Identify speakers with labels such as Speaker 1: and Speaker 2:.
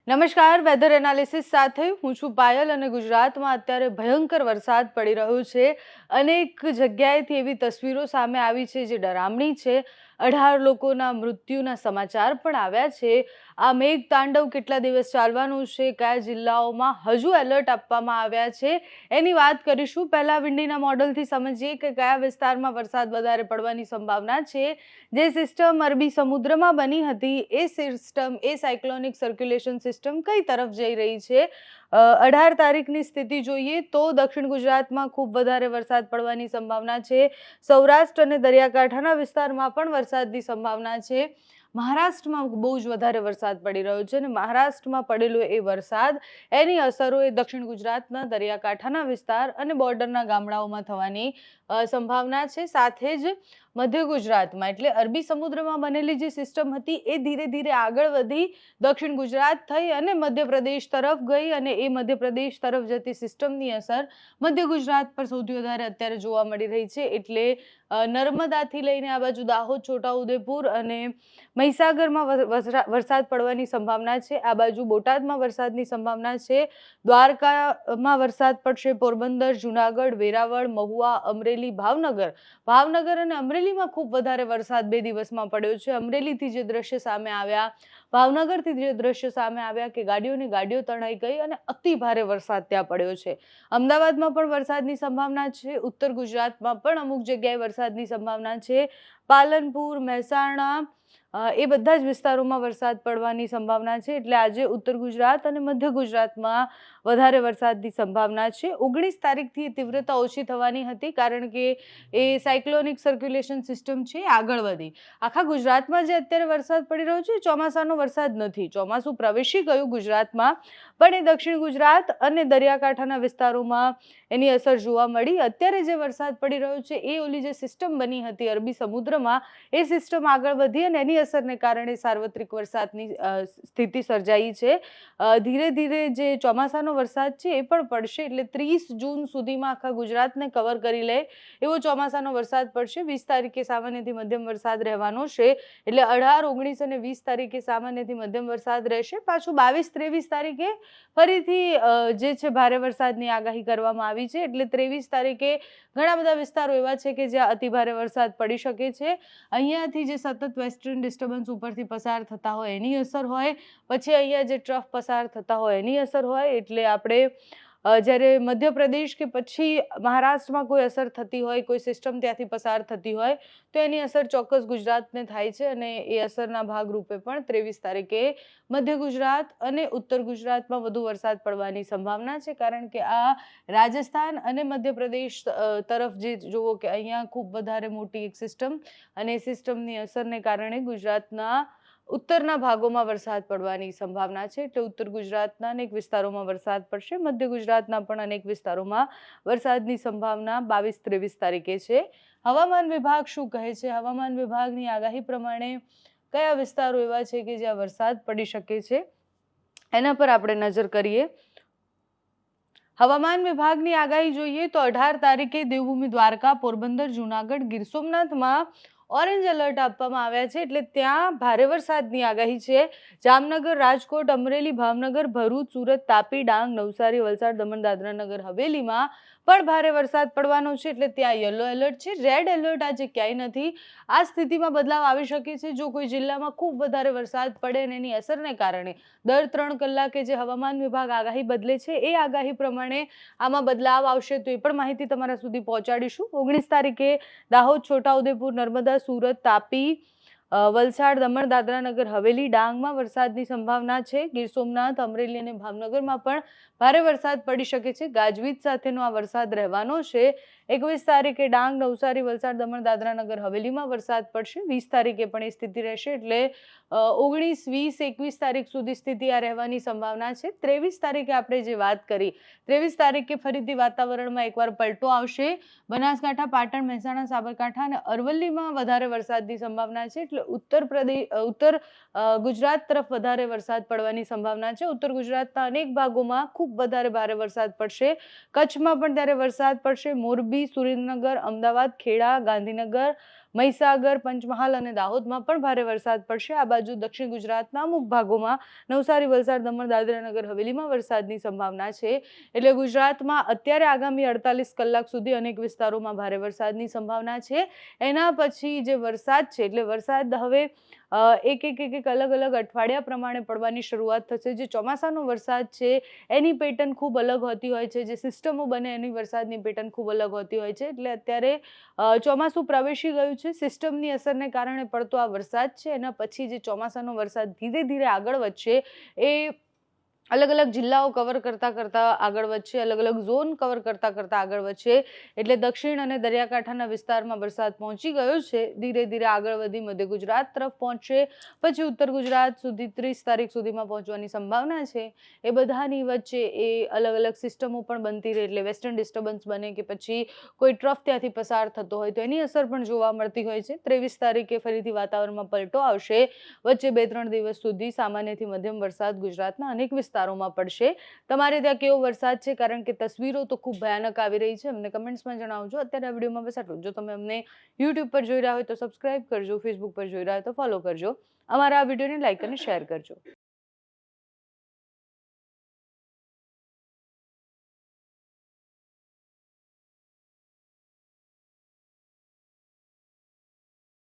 Speaker 1: નમસ્કાર, weather analysis સાથે હું છું પાયલ અને ગુજરાતમાં અત્યારે ભયંકર વરસાદ પડી રહ્યો છે. અનેક જગ્યાએથી એવી તસવીરો સામે આવી છે જે ડરામણી છે. 18 લોકોના મૃત્યુના સમાચાર પણ આવ્યા છે. આ મેઘ તાંડવ કેટલા દિવસ ચાલવાનું છે, કયા જિલ્લાઓમાં હજુ એલર્ટ આપવામાં આવ્યા છે, એની વાત કરીશું. પહેલા વિન્ડીના મોડલથી સમજીએ કે કયા વિસ્તારમાં વરસાદ વધારે પડવાની સંભાવના છે. જે સિસ્ટમ અરબી સમુદ્રમાં બની હતી એ સિસ્ટમ, એ સાયક્લોનિક સર્ક્યુલેશન સિસ્ટમ કઈ તરફ જઈ રહી છે. 18 તારીખની સ્થિતિ જોઈએ તો દક્ષિણ ગુજરાતમાં ખૂબ વધારે વરસાદ પડવાની સંભાવના છે. સૌરાષ્ટ્ર અને દરિયાકાંઠાના વિસ્તારમાં પણ વરસાદની સંભાવના છે. મહારાષ્ટ્રમાં બહુ જ વધારે વરસાદ પડી રહ્યો છે અને મહારાષ્ટ્રમાં પડેલો એ વરસાદ, એની અસરો એ દક્ષિણ ગુજરાતના દરિયાકાંઠાના વિસ્તાર અને બોર્ડરના ગામડાઓમાં થવાની સંભાવના છે. સાથે જ મધ્ય ગુજરાતમાં, એટલે અરબી સમુદ્રમાં બનેલી જે સિસ્ટમ હતી એ ધીરે ધીરે આગળ વધી દક્ષિણ ગુજરાત થઈ અને મધ્યપ્રદેશ તરફ ગઈ અને એ મધ્યપ્રદેશ તરફ જતી સિસ્ટમની અસર મધ્ય ગુજરાત પર સૌથી વધારે અત્યારે જોવા મળી રહી છે. એટલે નર્મદાથી લઈને આ બાજુ દાહોદ, છોટાઉદેપુર અને મહીસાગરમાં વરસાદ પડવાની સંભાવના છે. આ બાજુ બોટાદમાં વરસાદની સંભાવના છે. દ્વારકામાં વરસાદ પડશે. પોરબંદર, જુનાગઢ, વેરાવળ, મહુવા, અમરેલી, ભાવનગર અને અમરેલીમાં ખૂબ વધારે વરસાદ 2 દિવસમાં પડ્યો છે. અમરેલીથી જે દ્રશ્ય સામે આવ્યા, ભાવનગરથી જે દ્રશ્ય સામે આવ્યા કે ગાડીઓ તણાઈ ગઈ અને અતિ ભારે વરસાદ ત્યાં પડ્યો છે. અમદાવાદમાં પણ વરસાદની સંભાવના છે. ઉત્તર ગુજરાતમાં પણ અમુક જગ્યાએ વરસાદની સંભાવના છે. પાલનપુર, મહેસાણા, એ બધા જ વિસ્તારોમાં વરસાદ પડવાની સંભાવના છે. એટલે આજે ઉત્તર ગુજરાત અને મધ્ય ગુજરાતમાં વધારે વરસાદની સંભાવના છે. 19 તારીખથી તીવ્રતા ઓછી થવાની હતી કારણ કે એ સાયક્લોનિક સર્ક્યુલેશન સિસ્ટમ છે આગળ વધી. આખા ગુજરાતમાં જે અત્યારે વરસાદ પડી રહ્યો છે ચોમાસાનો વરસાદ નથી. ચોમાસું પ્રવેશી ગયું ગુજરાતમાં, પણ એ દક્ષિણ ગુજરાત અને દરિયાકાંઠાના વિસ્તારોમાં એની અસર જોવા મળી. અત્યારે જે વરસાદ પડી રહ્યો છે એ ઓલી જે સિસ્ટમ બની હતી અરબી સમુદ્રમાં, એ સિસ્ટમ આગળ વધી અને એની અસરને કારણે સાર્વત્રિક વરસાદની સ્થિતિ સર્જાઈ છે. ધીરે ધીરે જે ચોમાસાનો વરસાદ છે એ પણ પડશે. એટલે 30 જૂન સુધીમાં આખા ગુજરાતને કવર કરી લે એવો ચોમાસાનો વરસાદ પડશે. 20 તારીખે સામાન્યથી મધ્યમ વરસાદ રહેવાનો છે. એટલે 18, 19 અને 20 તારીખે સામાન્યથી મધ્યમ વરસાદ રહેશે. પાછું 22, 23 તારીખે ફરીથી જે છે ભારે વરસાદની આગાહી કરવામાં આવી છે. એટલે 23 તારીખે ઘણા બધા વિસ્તારો એવા છે કે જ્યાં અતિ ભારે વરસાદ પડી શકે છે. અહીંયાથી જે સતત વેસ્ટર્ન ડિસ્ટર્બન્સ ઉપરથી પસાર થતા હોય એની અસર હોય, પછી અહીંયા જે ટ્રફ પસાર થતા હોય એની અસર હોય. એટલે આપણે જ્યારે મધ્યપ્રદેશ કે પછી મહારાષ્ટ્રમાં કોઈ અસર થતી હોય, કોઈ સિસ્ટમ ત્યાંથી પસાર થતી હોય તો એની અસર ચોક્કસ ગુજરાતને થાય છે. અને એ અસરના ભાગરૂપે પણ 23 તારીખે મધ્ય ગુજરાત અને ઉત્તર ગુજરાતમાં વધુ વરસાદ પડવાની સંભાવના છે. કારણ કે આ રાજસ્થાન અને મધ્યપ્રદેશ તરફ જે જુઓ કે અહીંયા ખૂબ વધારે મોટી એક સિસ્ટમ, અને એ સિસ્ટમની અસરને કારણે ગુજરાતના ઉત્તરના ભાગોમાં વરસાદ પડવાની સંભાવના છે. એટલે ઉત્તર ગુજરાતના અનેક વિસ્તારોમાં વરસાદ પડશે. મધ્ય ગુજરાતના પણ અનેક વિસ્તારોમાં વરસાદની સંભાવના 22-23 તારીખે છે. હવામાન વિભાગ શું કહે છે? હવામાન વિભાગની આગાહી પ્રમાણે કયા વિસ્તારો એવા છે કે જ્યાં વરસાદ પડી શકે છે, એના પર આપણે નજર કરીએ. હવામાન વિભાગની આગાહી જોઈએ તો 18 તારીખે દેવભૂમિ દ્વારકા, પોરબંદર, જુનાગઢ, ગીર સોમનાથમાં ઓરેન્જ એલર્ટ આપવામાં આવ્યા છે. એટલે ત્યાં ભારે વરસાદની આગાહી છે. જામનગર, રાજકોટ, અમરેલી, ભાવનગર, ભરૂચ, સુરત, તાપી, ડાંગ, નવસારી, વલસાડ, દમણ, દાદરા નગર હવેલીમાં પણ ભારે વરસાદ પડવાનો છે. એટલે ત્યાં યલો એલર્ટ છે. રેડ એલર્ટ આજે ક્યાંય નથી. આ સ્થિતિમાં બદલાવ આવી શકે છે જો કોઈ જિલ્લામાં ખૂબ વધારે વરસાદ પડે અને એની અસરને કારણે દર 3 કલાકે જે હવામાન વિભાગ આગાહી બદલે છે એ આગાહી પ્રમાણે આમાં બદલાવ આવશે તો એ પણ માહિતી તમારા સુધી પહોંચાડીશું. 19 તારીખે દાહોદ, છોટાઉદેપુર, નર્મદા, સુરત, તાપી, વલસાડ, દમણ, દાદરા નગર હવેલી, ડાંગમાં વરસાદની સંભાવના છે. ગીર સોમનાથ, અમરેલી અને ભાવનગરમાં પણ ભારે વરસાદ પડી શકે છે. ગાજવીજ સાથેનો આ વરસાદ રહેવાનો છે. 21 તારીખે ડાંગ, નવસારી, વલસાડ, દમણ, દાદરા નગર હવેલીમાં વરસાદ પડશે. 20 તારીખે પણ એ સ્થિતિ રહેશે. એટલે 19, 20, 21 તારીખ સુધી સ્થિતિ આ રહેવાની સંભાવના છે. 23 તારીખે આપણે જે વાત કરી, 23 તારીખે ફરીથી વાતાવરણમાં એકવાર પલટો આવશે. બનાસકાંઠા, પાટણ, મહેસાણા, સાબરકાંઠા અને અરવલ્લીમાં વધારે વરસાદની સંભાવના છે. એટલે ઉત્તર ગુજરાત તરફ વધારે વરસાદ પડવાની સંભાવના છે. ઉત્તર ગુજરાતના અનેક ભાગોમાં ખૂબ વધારે ભારે વરસાદ પડશે. કચ્છમાં પણ ત્યારે વરસાદ પડશે. મોરબી, સુરેન્દ્રનગર, અમદાવાદ, ખેડા, ગાંધીનગર, મહીસાગર, પંચમહાલ અને દાહોદમાં પણ ભારે વરસાદ પડશે. આ બાજુ દક્ષિણ ગુજરાતના અમુક ભાગોમાં નવસારી, વલસાડ, દમણ, દાદરા નગર હવેલીમાં વરસાદની સંભાવના છે. એટલે ગુજરાતમાં અત્યારે આગામી 48 કલાક સુધી અનેક વિસ્તારોમાં ભારે વરસાદની સંભાવના છે. એના પછી જે વરસાદ છે એટલે વરસાદ હવે એક અલગ અલગ અઠવાડિયા પ્રમાણે પડવાની શરૂઆત થશે. જે ચોમાસાનો વરસાદ છે એની પેટર્ન ખૂબ અલગ હોતી હોય છે. જે સિસ્ટમો બને એની વરસાદની પેટર્ન ખૂબ અલગ હોતી હોય છે. એટલે અત્યારે ચોમાસું પ્રવેશી ગયું છે. સિસ્ટમની અસરને કારણે પડતો આ વરસાદ છે. એના પછી જે ચોમાસાનો વરસાદ ધીરે ધીરે આગળ વધશે એ અલગ અલગ જિલ્લાઓ કવર કરતા કરતા આગળ વધશે. અલગ અલગ ઝોન કવર કરતા કરતા આગળ વધશે. એટલે દક્ષિણ અને દરિયાકાંઠાના વિસ્તારમાં વરસાદ પહોંચી ગયો છે. ધીરે ધીરે આગળ વધી મધ્ય ગુજરાત તરફ પહોંચશે. પછી ઉત્તર ગુજરાત સુધી 30 તારીખ સુધીમાં પહોંચવાની સંભાવના છે. એ બધાની વચ્ચે એ અલગ અલગ સિસ્ટમો પણ બનતી રહે. એટલે વેસ્ટર્ન ડિસ્ટર્બન્સ બને કે પછી કોઈ ટ્રફ ત્યાંથી પસાર થતો હોય તો એની અસર પણ જોવા મળતી હોય છે. 23 તારીખે ફરીથી વાતાવરણમાં પલટો આવશે. વચ્ચે 2-3 દિવસ સુધી સામાન્યથી મધ્યમ વરસાદ ગુજરાતના અનેક વિસ્તારોમાં પડશે. તમારે ત્યાં કેવો વરસાદ છે? કારણ કે તસવીરો તો ખૂબ ભયાનક આવી રહી છે. અમને કમેન્ટ્સમાં જણાવજો. અત્યારે આ વિડીયોમાં બસ આટલું. જો તમે અમને યુટ્યુબ પર જોઈ રહ્યા હોય તો સબસ્ક્રાઇબ કરજો. ફેસબુક પર જોઈ રહ્યા હોય તો ફોલો કરજો. અમારા આ વિડીયોને લાઈક અને શેર કરજો.